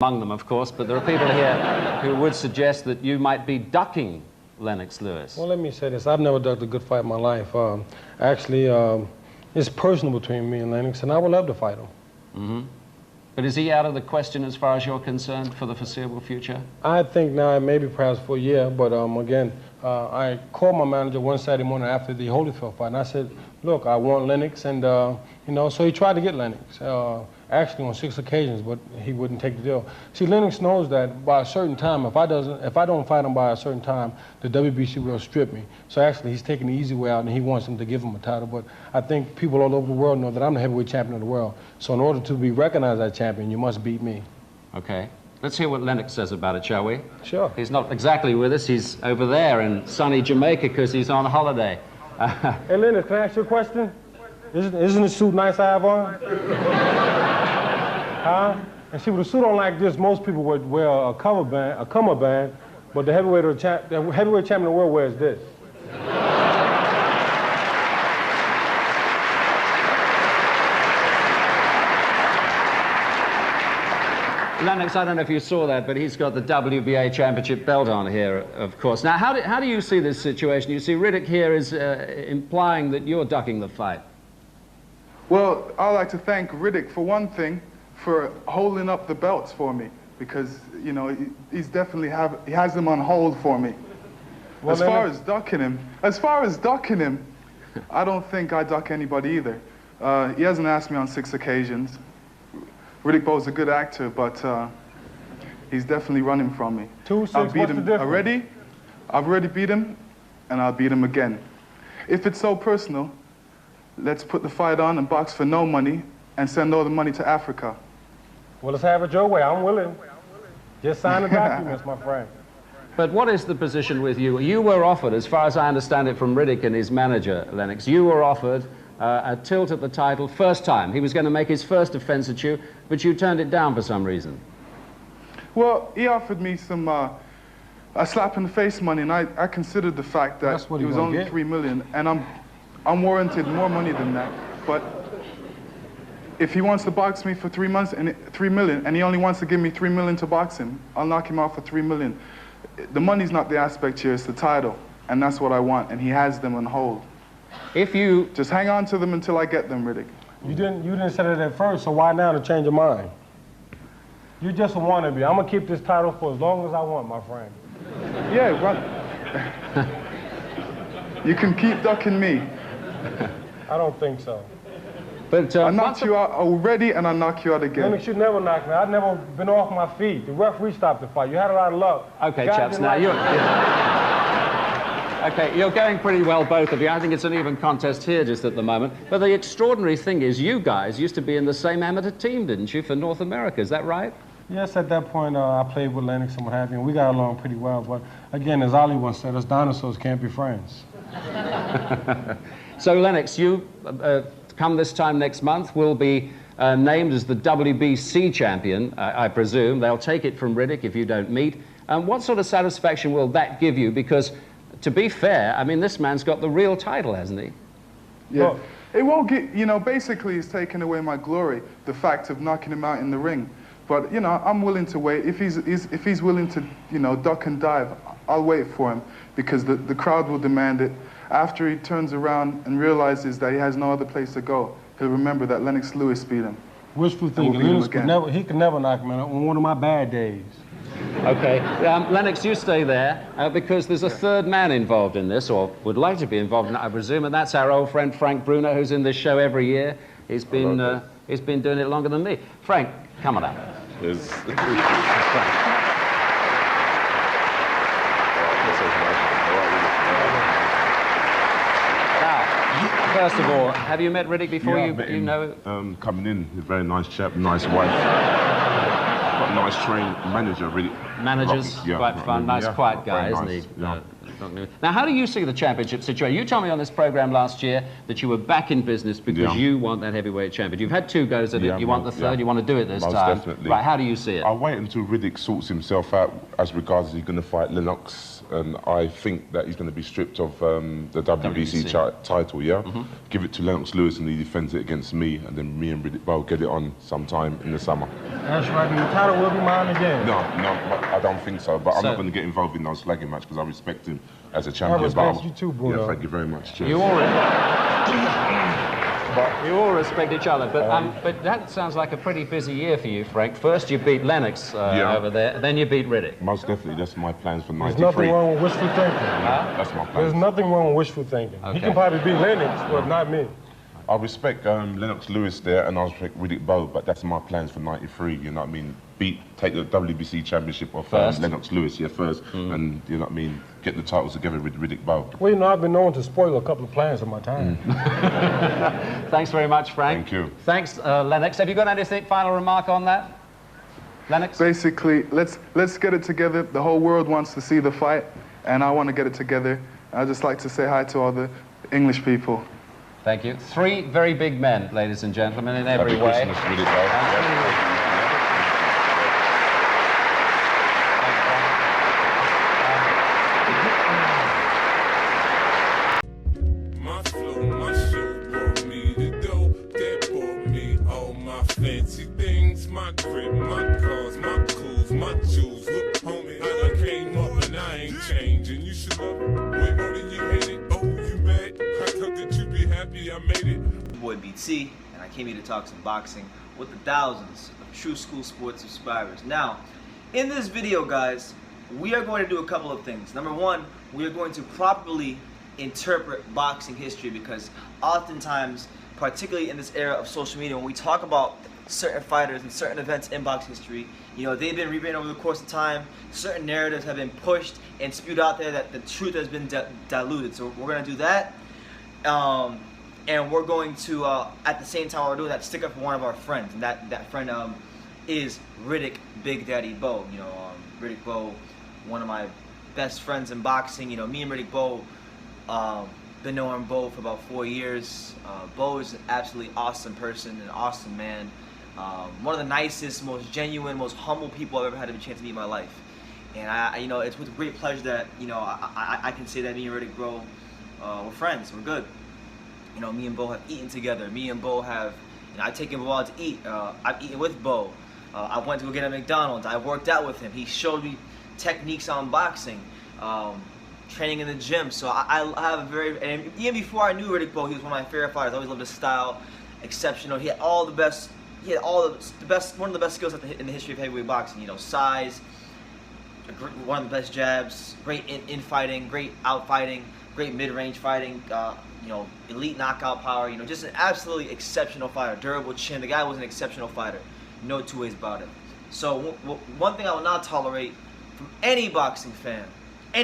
among them, of course, but there are people here who would suggest that you might be ducking Lennox Lewis. Well, let me say this. I've never ducked a good fight in my life. Actually, it's personal between me and Lennox, and I would love to fight him. Mm-hmm. But is he out of the question as far as you're concerned for the foreseeable future? I think now, maybe perhaps for a year, but again, I called my manager one Saturday morning after the Holyfield fight, and I said, look, I want Lennox, and you know, so he tried to get Lennox, actually on 6 occasions, but he wouldn't take the deal. See, Lennox knows that by a certain time, if I don't fight him by a certain time, the WBC will strip me. So actually, he's taking the easy way out, and he wants him to give him a title. But I think people all over the world know that I'm the heavyweight champion of the world. So in order to be recognized as champion, you must beat me. Okay. Let's hear what Lennox says about it, shall we? Sure. He's not exactly with us. He's over there in sunny Jamaica because he's on holiday. Hey, Lennox, can I ask you a question? Isn't the suit nice I have on? Huh? And see, with a suit on like this, most people would wear a cummerbund, but the heavyweight champion of the world wears this. Lennox, I don't know if you saw that, but he's got the WBA championship belt on here, of course. Now, how do you see this situation? You see, Riddick here is implying that you're ducking the fight. Well, I'd like to thank Riddick, for one thing, for holding up the belts for me, because, you know, he's definitely he has them on hold for me. Well, as far as ducking him, I don't think I duck anybody either. He hasn't asked me on 6 occasions. Riddick Bowe's a good actor, but he's definitely running from me. 2-6, I've beat him already. I've already beat him, and I'll beat him again. If it's so personal, let's put the fight on and box for no money and send all the money to Africa. Well, let's have it your way. I'm willing. Just sign the documents, my friend. But what is the position with you? You were offered, as far as I understand it from Riddick and his manager, Lennox, you were offered a tilt at the title first time. He was going to make his first defense at you, but you turned it down for some reason. Well, he offered me some a slap in the face money, and I considered the fact that it was only $3 million, and I'm warranted more money than that. But if he wants to box me for 3 months and $3 million, and he only wants to give me $3 million to box him, I'll knock him out for $3 million. The money's not the aspect here; it's the title, and that's what I want. And he has them on hold. If you just hang on to them until I get them, Riddick. You didn't say that at first, so why now to change your mind? You're just a wannabe. I'm gonna keep this title for as long as I want, my friend. Yeah, run. You can keep ducking me. I don't think so. But I knocked you out already, and I knock you out again. Lennox, you never knock me. I've never been off my feet. The referee stopped the fight. You had a lot of luck. Okay, chaps, now you're going pretty well, both of you. I think it's an even contest here just at the moment. But the extraordinary thing is you guys used to be in the same amateur team, didn't you, for North America? Is that right? Yes, at that point, I played with Lennox and what have you, and we got along pretty well. But again, as Ollie once said, us dinosaurs can't be friends. So, Lennox, you, come this time next month, will be named as the WBC champion, I presume. They'll take it from Riddick if you don't meet. What sort of satisfaction will that give you? Because, to be fair, I mean, this man's got the real title, hasn't he? Yeah. Well, it won't get, you know, basically it's taken away my glory, the fact of knocking him out in the ring. But, you know, I'm willing to wait. If he's willing to, you know, duck and dive, I'll wait for him, because the crowd will demand it. After he turns around and realizes that he has no other place to go, he'll remember that Lennox Lewis beat him. Wishful thinking. He could never knock me out on one of my bad days. Okay. Lennox, you stay there, because there's a third man involved in this, or would like to be involved in it, I presume, and that's our old friend Frank Bruno, who's in this show every year. He's been doing it longer than me. Frank, come on up. First of all, have you met Riddick before? Yeah, you know? Coming in, he's a very nice chap, nice wife. Got a nice trained manager, really. Manager's quite fun, nice quiet guy, isn't he? Yeah. Now, how do you see the championship situation? You told me on this program last year that you were back in business because you want that heavyweight champion. You've had 2 goes at it. You want the third. You want to do it this time. Definitely. Right? How do you see it? I'll wait until Riddick sorts himself out as regards he's going to fight Lennox, and I think that he's going to be stripped of the WBC title, yeah? Give it to Lennox Lewis and he defends it against me, and then me and Riddick Bowe get it on sometime in the summer. That's right, and the title will be mine again. No, I don't think so, but I'm not going to get involved in those slagging match because I respect him as a champion. I respect you too, Bruno. Yeah, thank you very much. Cheers. You all respect each other, but that sounds like a pretty busy year for you, Frank. First you beat Lennox over there, then you beat Riddick. Most definitely, that's my plans for 93. There's nothing wrong with wishful thinking. That's my plan. There's nothing wrong with wishful thinking. Okay. He can probably beat Lennox, but not me. I respect Lennox Lewis there, and I respect Riddick Bowe, but that's my plans for 93, you know what I mean? Take the WBC championship off Lennox Lewis here first, and, you know what I mean, get the titles together with Riddick Bowe. Well, you know, I've been known to spoil a couple of plans of my time. Thanks very much, Frank. Thank you. Thanks, Lennox. Have you got anything, final remark on that? Lennox? Basically, let's get it together. The whole world wants to see the fight, and I want to get it together. I'd just like to say hi to all the English people. Thank you. Three very big men, ladies and gentlemen, in every way. Happy Christmas, Riddick Bowe. Fancy things, my crib, my cars, my clothes, my jewels. Look, homie, I came up and I ain't changing. You should love it way more than you hate it. Oh, you mad? I thought that you'd be happy I made it. Your boy BT, and I came here to talk some boxing with the thousands of True School Sports subscribers. Now, in this video, guys, we are going to do a couple of things. Number one, we are going to properly interpret boxing history, because oftentimes, particularly in this era of social media, when we talk about certain fighters and certain events in boxing history, you know, they've been rewritten over the course of time. Certain narratives have been pushed and spewed out there that the truth has been diluted. So we're going to do that. And we're going to, at the same time while we're doing that, stick up for one of our friends. And that friend is Riddick Big Daddy Bowe. You know, Riddick Bowe, one of my best friends in boxing. You know, me and Riddick Bowe, been knowing Bowe for about 4 years. Bowe is an absolutely awesome person, an awesome man. One of the nicest, most genuine, most humble people I've ever had a chance to meet in my life. And you know, it's with great pleasure that, you know, I can say that me and Riddick Bowe, we're friends, we're good. You know, me and Bowe have eaten together. Me and Bowe have, you know, I've taken Bowe out to eat. I've eaten with Bowe. I went to go get at McDonald's. I worked out with him. He showed me techniques on boxing. Training in the gym, so I have a very, and even before I knew Riddick Bowe, he was one of my favorite fighters. I always loved his style, exceptional. He had all the best, one of the best skills in the history of heavyweight boxing. You know, size, one of the best jabs, great in-fighting, great out-fighting, great mid-range fighting, you know, elite knockout power, you know, just an absolutely exceptional fighter, durable chin. The guy was an exceptional fighter, no two ways about it. So one thing I will not tolerate from any boxing fan, I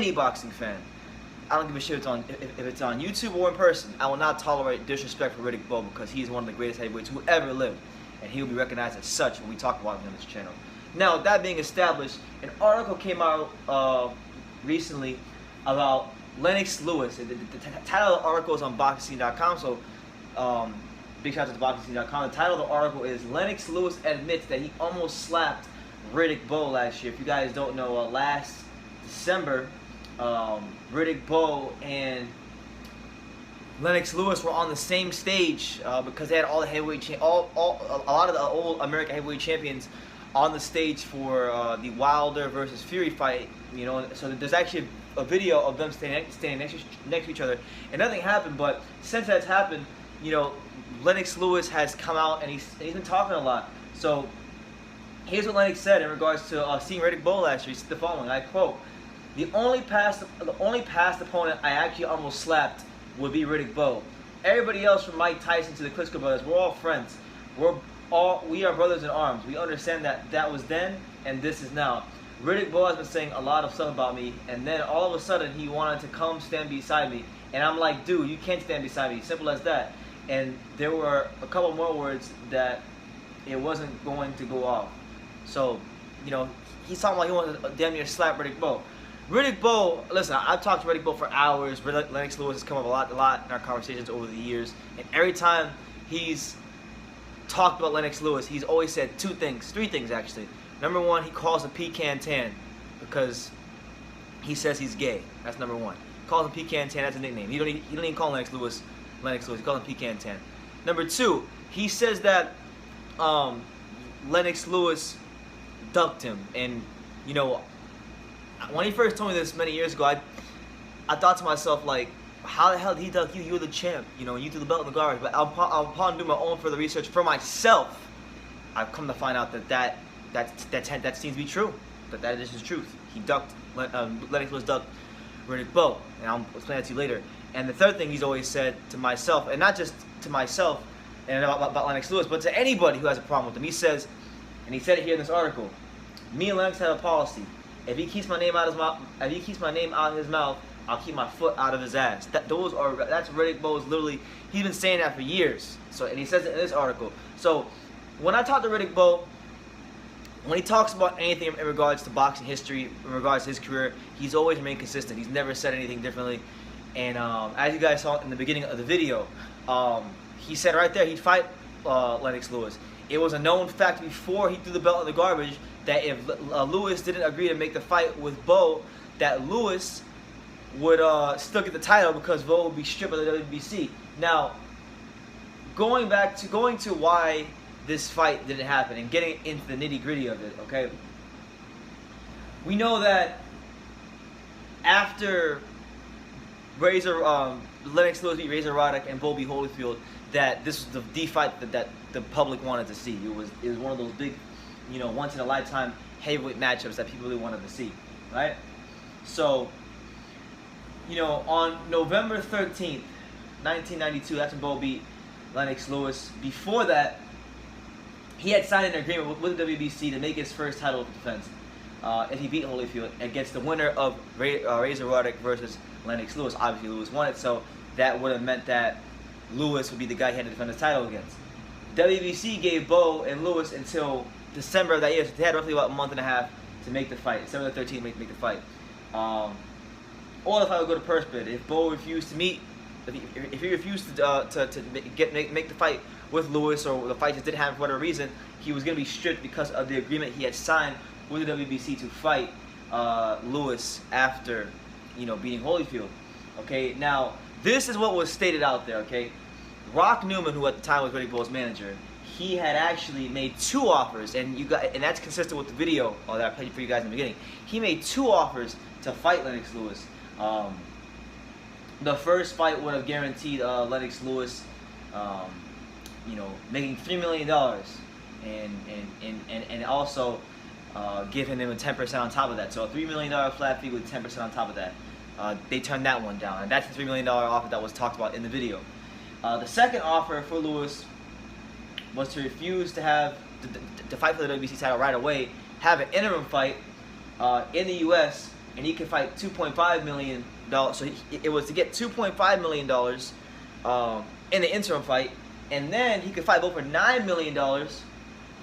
don't give a shit if it's on YouTube or in person, I will not tolerate disrespect for Riddick Bowe, because he's one of the greatest heavyweights who ever lived, and he will be recognized as such when we talk about him on this channel. Now, that being established, an article came out recently about Lennox Lewis. The title of the article is on boxing.com, so big shout out to boxing.com. The title of the article is Lennox Lewis admits that he almost slapped Riddick Bowe last year. If you guys don't know, last December, Riddick Bowe and Lennox Lewis were on the same stage because they had all the heavyweight, a lot of the old American heavyweight champions on the stage for the Wilder versus Fury fight. You know, so there's actually a video of them standing next to each other, and nothing happened. But since that's happened, you know, Lennox Lewis has come out and he's been talking a lot. So here's what Lennox said in regards to seeing Riddick Bowe last year. He said the following, I quote: The only past opponent I actually almost slapped would be Riddick Bowe. Everybody else, from Mike Tyson to the Klitschko brothers, we're all friends. We are brothers in arms. We understand that was then and this is now. Riddick Bowe has been saying a lot of stuff about me, and then all of a sudden he wanted to come stand beside me, and I'm like, dude, you can't stand beside me. Simple as that. And there were a couple more words that it wasn't going to go off. So, you know, he's talking like he wanted to damn near slap Riddick Bowe. Riddick Bowe, listen, I've talked to Riddick Bowe for hours. Lennox Lewis has come up a lot in our conversations over the years. And every time he's talked about Lennox Lewis, he's always said three things actually. Number one, he calls a pecan tan. because he says he's gay. That's number one. Calls him Pecan Tan. That's a nickname. He don't even call Lennox Lewis. He calls him Pecan Tan. Number two, he says that Lennox Lewis ducked him, and you know, when he first told me this many years ago, I thought to myself, like, how the hell did he duck you? You were the champ, you know, you threw the belt in the garbage. But upon doing my own further research for myself, I've come to find out that seems to be true. That is truth. He ducked, Lennox Lewis ducked Riddick Bowe, and I'll explain that to you later. And the third thing he's always said to myself, and not just to myself and about Lennox Lewis, but to anybody who has a problem with him, he says, and he said it here in this article, me and Lennox have a policy. If he keeps my name out of his mouth, I'll keep my foot out of his ass. That's Riddick Bowe's literally, he's been saying that for years. So, and he says it in this article. So when I talk to Riddick Bowe, when he talks about anything in regards to boxing history, in regards to his career, he's always remained consistent. He's never said anything differently. And as you guys saw in the beginning of the video, he said right there he'd fight Lennox Lewis. It was a known fact before he threw the belt in the garbage that if Lewis didn't agree to make the fight with Bowe, that Lewis would still get the title because Bowe would be stripped of the WBC. Now, going to why this fight didn't happen and getting into the nitty-gritty of it, okay? We know that after Lennox Lewis beat Razor Riddick and Bowe beat Holyfield, that this was the fight that the public wanted to see. It was one of those big, you know, once-in-a-lifetime heavyweight matchups that people really wanted to see, right? So, you know, on November 13th, 1992, that's when Bowe beat Lennox Lewis. Before that, he had signed an agreement with the WBC to make his first title defense if he beat Holyfield against the winner of Razor Riddick versus Lennox Lewis. Obviously, Lewis won it, so that would have meant that Lewis would be the guy he had to defend his title against. WBC gave Bowe and Lewis until December of that year, so they had roughly about a month and a half to make the fight. December 13th to make the fight. Or the fight would go to purse bid. If Bowe refused to meet, if he refused to make the fight with Lewis, or the fight just didn't happen for whatever reason, he was going to be stripped because of the agreement he had signed with the WBC to fight Lewis after, you know, beating Holyfield. Okay, now this is what was stated out there. Okay, Rock Newman, who at the time was Riddick Bowe's manager, he had actually made two offers, and that's consistent with the video that I played for you guys in the beginning. He made two offers to fight Lennox Lewis. The first fight would have guaranteed Lennox Lewis, you know, making $3 million, and also giving him a 10% on top of that. So a $3 million flat fee with 10% on top of that. They turned that one down, and that's the $3 million offer that was talked about in the video. The second offer for Lewis was to refuse to fight for the WBC title right away, have an interim fight in the U.S., and he could fight $2.5 million. So it was to get $2.5 million in the interim fight, and then he could fight both for $9 million,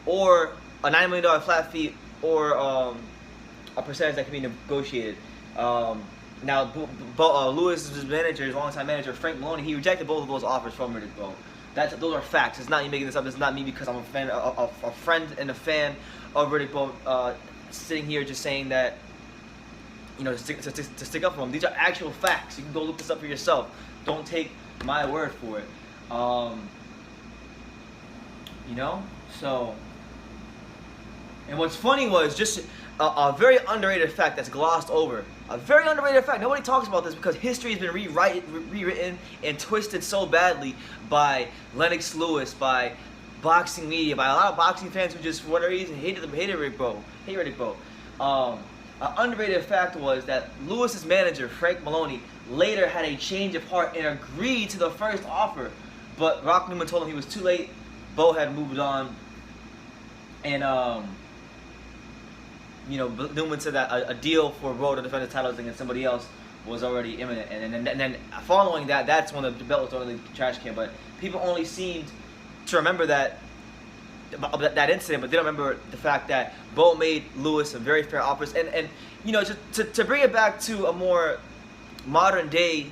or a $9 million flat fee, or a percentage that can be negotiated. Now, Lewis's manager, his longtime manager, Frank Maloney, he rejected both of those offers from Riddick Bowe. Those are facts. It's not me making this up. It's not me because I'm a fan, a friend and a fan of Riddick Bowe, sitting here just saying that, you know, to stick up for him. These are actual facts. You can go look this up for yourself. Don't take my word for it. You know, so. And what's funny was just a very underrated fact that's glossed over. A very underrated fact. Nobody talks about this because history has been rewritten and twisted so badly by Lennox Lewis, by boxing media, by a lot of boxing fans who just, for whatever reason, hated Riddick Bowe. An underrated fact was that Lewis's manager, Frank Maloney, later had a change of heart and agreed to the first offer. But Rock Newman told him he was too late. Bowe had moved on. And, you know, Newman said that a deal for Bowe to defend the titles against somebody else was already imminent. And then following that, that's when the belt was thrown in the trash can. But people only seemed to remember that incident, but they don't remember the fact that Bowe made Lewis some very fair offers. And you know, to bring it back to a more modern day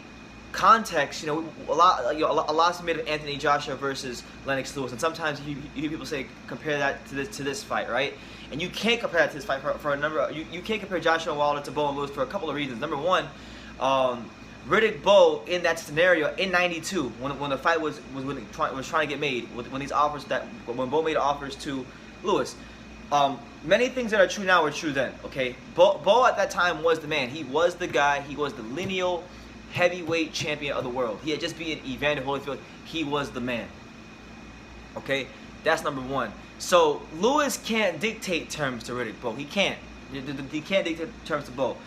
context, a lot's made of Anthony Joshua versus Lennox Lewis, and sometimes you hear people say compare that to this fight, right? And you can't compare that to this fight for a number. You can't compare Joshua Wilder to Bowe and Lewis for a couple of reasons. Number one, Riddick Bowe in that scenario in '92 when the fight was trying to get made, when Bowe made offers to Lewis. Many things that are true now were true then. Okay, Bowe at that time was the man. He was the guy. He was the lineal heavyweight champion of the world. He had just beaten Evander Holyfield. He was the man. Okay, that's number one. So Lewis can't dictate terms to Riddick Bowe. He can't. He can't dictate terms to Bowe.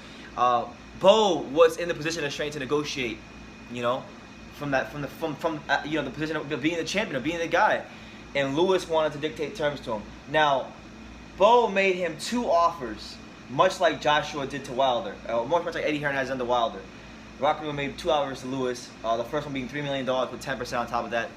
Bowe was in the position of strength to negotiate. From the position of being the champion, of being the guy, and Lewis wanted to dictate terms to him. Now, Bowe made him 2 offers, much like Joshua did to Wilder, much like Eddie Hearn has done to Wilder. Rockman made 2 offers to Lewis, the first one being $3 million with 10% on top of that.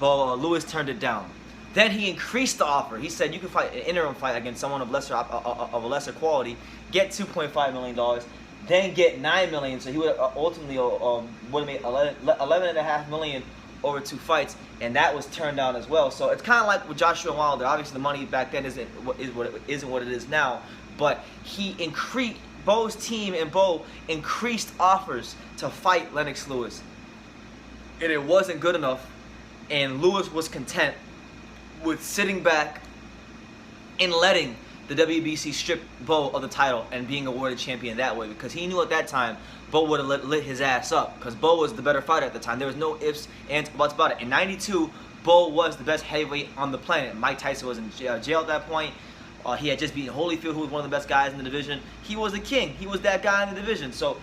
Lewis turned it down. Then he increased the offer. He said you can fight an interim fight against someone of a lesser quality, get $2.5 million, then get $9 million. So he would ultimately would have made $11.5 million over 2 fights, and that was turned down as well. So it's kind of like with Joshua Wilder. Obviously, the money back then isn't what it is now, but Bowe's team and Bowe increased offers to fight Lennox Lewis, and it wasn't good enough. And Lewis was content with sitting back and letting the WBC strip Bowe of the title and being awarded champion that way, because he knew at that time Bowe would have lit his ass up, because Bowe was the better fighter at the time. There was no ifs, ands, buts about it. In '92, Bowe was the best heavyweight on the planet. Mike Tyson was in jail at that point. He had just beaten Holyfield, who was one of the best guys in the division. He was the king. He was that guy in the division. So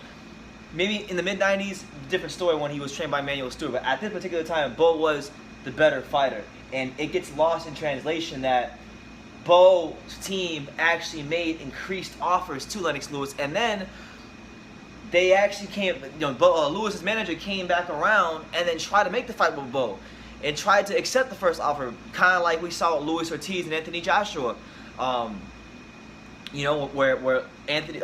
maybe in the mid-'90s, different story when he was trained by Manuel Stewart. But at this particular time, Bowe was the better fighter. And it gets lost in translation that Bowe's team actually made increased offers to Lennox Lewis, and then they actually Lewis's manager came back around and then tried to make the fight with Bowe and tried to accept the first offer, kind of like we saw with Luis Ortiz and Anthony Joshua. Where Anthony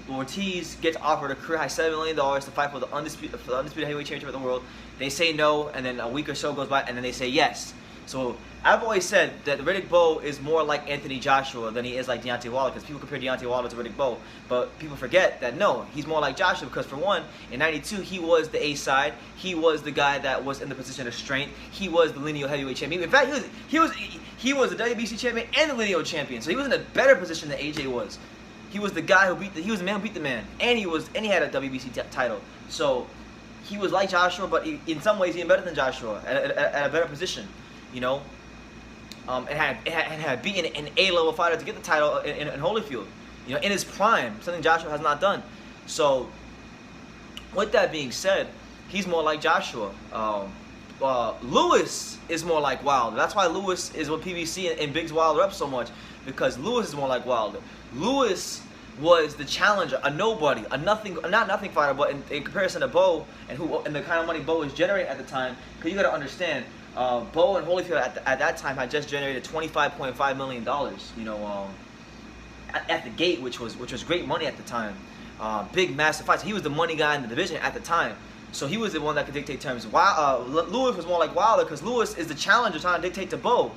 Ortiz gets offered a career high $7 million to fight for the undisputed heavyweight championship of the world. They say no, and then a week or so goes by, and then they say yes. So I've always said that Riddick Bowe is more like Anthony Joshua than he is like Deontay Wilder, because people compare Deontay Wilder to Riddick Bowe, but people forget that no, he's more like Joshua, because for one, in '92 he was the A side, he was the guy that was in the position of strength, he was the lineal heavyweight champion. In fact, he was the WBC champion and the lineal champion, so he was in a better position than AJ was. He was the guy who he was the man who beat the man, and he had a WBC title. So he was like Joshua, but in some ways even better than Joshua, at a better position. And had beaten an A-level fighter to get the title in Holyfield, in his prime, something Joshua has not done. So, with that being said, he's more like Joshua. Lewis is more like Wilder. That's why Lewis is what PBC and bigs Wilder up so much, because Lewis is more like Wilder. Lewis was the challenger, a nobody, a not nothing fighter, but in comparison to Bowe and the kind of money Bowe was generating at the time, because you got to understand. Bowe and Holyfield at that time had just generated $25.5 million, at the gate, which was great money at the time. Big, massive fights. He was the money guy in the division at the time, so he was the one that could dictate terms. Lewis was more like Wilder, because Lewis is the challenger trying to dictate to Bowe,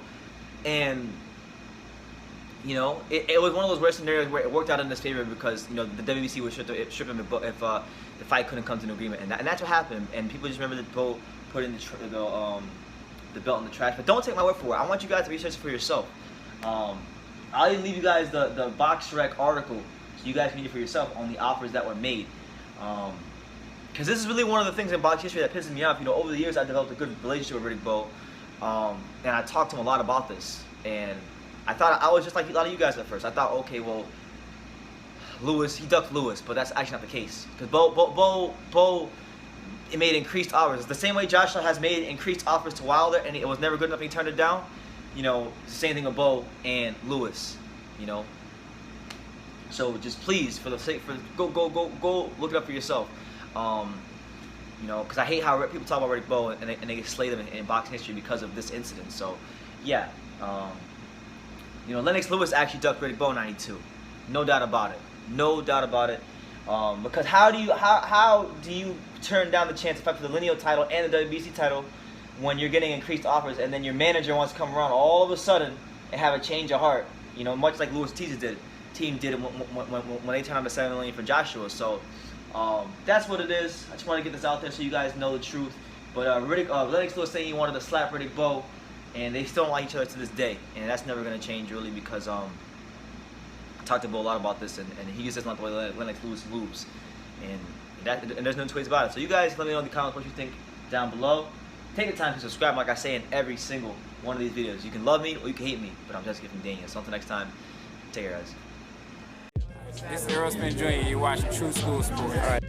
and it was one of those rare scenarios where it worked out in his favor, because the WBC would strip him if the fight couldn't come to an agreement, and that's what happened. And people just remember that Bowe put in the belt in the trash. But don't take my word for it. I want you guys to research it for yourself. I'll leave you guys the BoxRec article so you guys can read it for yourself on the offers that were made. Because this is really one of the things in box history that pisses me off. Over the years, I developed a good relationship with Riddick Bowe, and I talked to him a lot about this. And I thought I was just like a lot of you guys at first. I thought, okay, well, he ducked Lewis, but that's actually not the case. Because Bowe it made increased offers. It's the same way Joshua has made increased offers to Wilder, and it was never good enough and he turned it down. It's the same thing with Bowe and Lewis. So just please, go look it up for yourself. Because I hate how people talk about Riddick Bowe and they get slayed him in boxing history because of this incident. So yeah, Lennox Lewis actually ducked Riddick Bowe in '92. No doubt about it. No doubt about it. Because how do you turn down the chance to fight for the lineal title and the WBC title when you're getting increased offers, and then your manager wants to come around all of a sudden and have a change of heart? You know, much like Louis Team did when they turned on the $7 million for Joshua. So that's what it is. I just want to get this out there so you guys know the truth. But Lennox was saying he wanted to slap Riddick Bowe, and they still don't like each other to this day, and that's never going to change really, because I talked to Bowe a lot about this, and he just doesn't like the way Lennox moves, and there's no two ways about it. So you guys let me know in the comments what you think down below. Take the time to subscribe, like I say in every single one of these videos. You can love me or you can hate me, but I'm just giving Daniel. So until next time, take care, guys. This is Aerosmith Jr. You're watching True School Sports. All right.